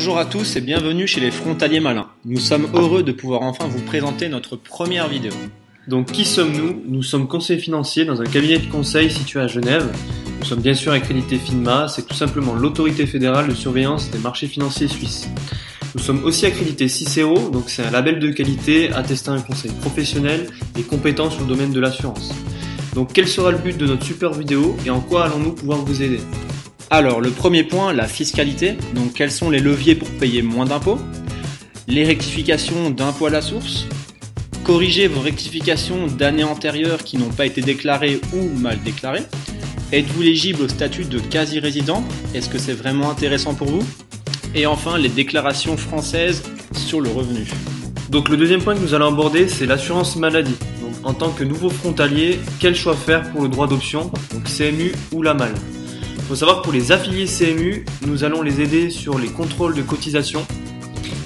Bonjour à tous et bienvenue chez les Frontaliers Malins. Nous sommes heureux de pouvoir enfin vous présenter notre première vidéo. Donc qui sommes-nous? Nous sommes conseillers financiers dans un cabinet de conseil situé à Genève. Nous sommes bien sûr accrédités FINMA, c'est tout simplement l'autorité fédérale de surveillance des marchés financiers suisses. Nous sommes aussi accrédités CICERO, donc c'est un label de qualité attestant un conseil professionnel et compétent sur le domaine de l'assurance. Donc quel sera le but de notre super vidéo et en quoi allons-nous pouvoir vous aider? Alors le premier point, la fiscalité. Donc quels sont les leviers pour payer moins d'impôts? Les rectifications d'impôts à la source. Corriger vos rectifications d'années antérieures qui n'ont pas été déclarées ou mal déclarées. Êtes-vous éligible au statut de quasi-résident? Est-ce que c'est vraiment intéressant pour vous? Et enfin, les déclarations françaises sur le revenu. Donc le deuxième point que nous allons aborder, c'est l'assurance maladie. Donc en tant que nouveau frontalier, quel choix faire pour le droit d'option, donc CMU ou la MAL? Il faut savoir que pour les affiliés CMU, nous allons les aider sur les contrôles de cotisation.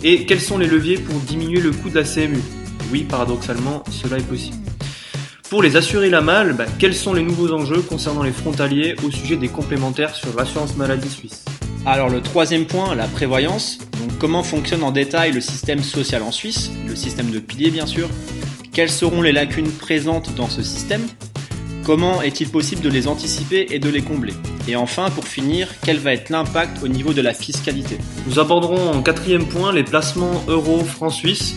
Et quels sont les leviers pour diminuer le coût de la CMU? Oui, paradoxalement, cela est possible. Pour les assurés la MAL, quels sont les nouveaux enjeux concernant les frontaliers au sujet des complémentaires sur l'assurance maladie suisse? Alors le troisième point, la prévoyance. Donc comment fonctionne en détail le système social en Suisse, le système de piliers bien sûr. Quelles seront les lacunes présentes dans ce système? Comment est-il possible de les anticiper et de les combler? Et enfin, pour finir, quel va être l'impact au niveau de la fiscalité? Nous aborderons en quatrième point les placements euros francs suisses.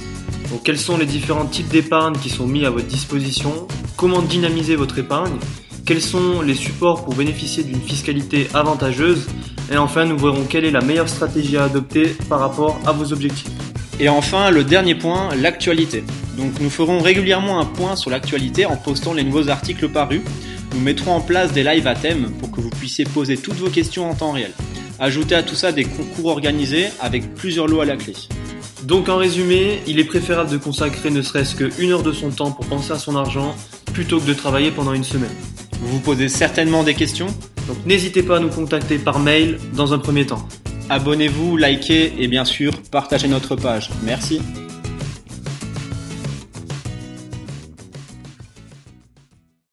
Donc, quels sont les différents types d'épargne qui sont mis à votre disposition? Comment dynamiser votre épargne? Quels sont les supports pour bénéficier d'une fiscalité avantageuse? Et enfin, nous verrons quelle est la meilleure stratégie à adopter par rapport à vos objectifs. Et enfin, le dernier point, l'actualité. Donc nous ferons régulièrement un point sur l'actualité en postant les nouveaux articles parus. Nous mettrons en place des lives à thème pour que vous puissiez poser toutes vos questions en temps réel. Ajoutez à tout ça des concours organisés avec plusieurs lots à la clé. Donc en résumé, il est préférable de consacrer ne serait-ce qu'une heure de son temps pour penser à son argent plutôt que de travailler pendant une semaine. Vous vous posez certainement des questions, donc n'hésitez pas à nous contacter par mail dans un premier temps. Abonnez-vous, likez et bien sûr partagez notre page. Merci.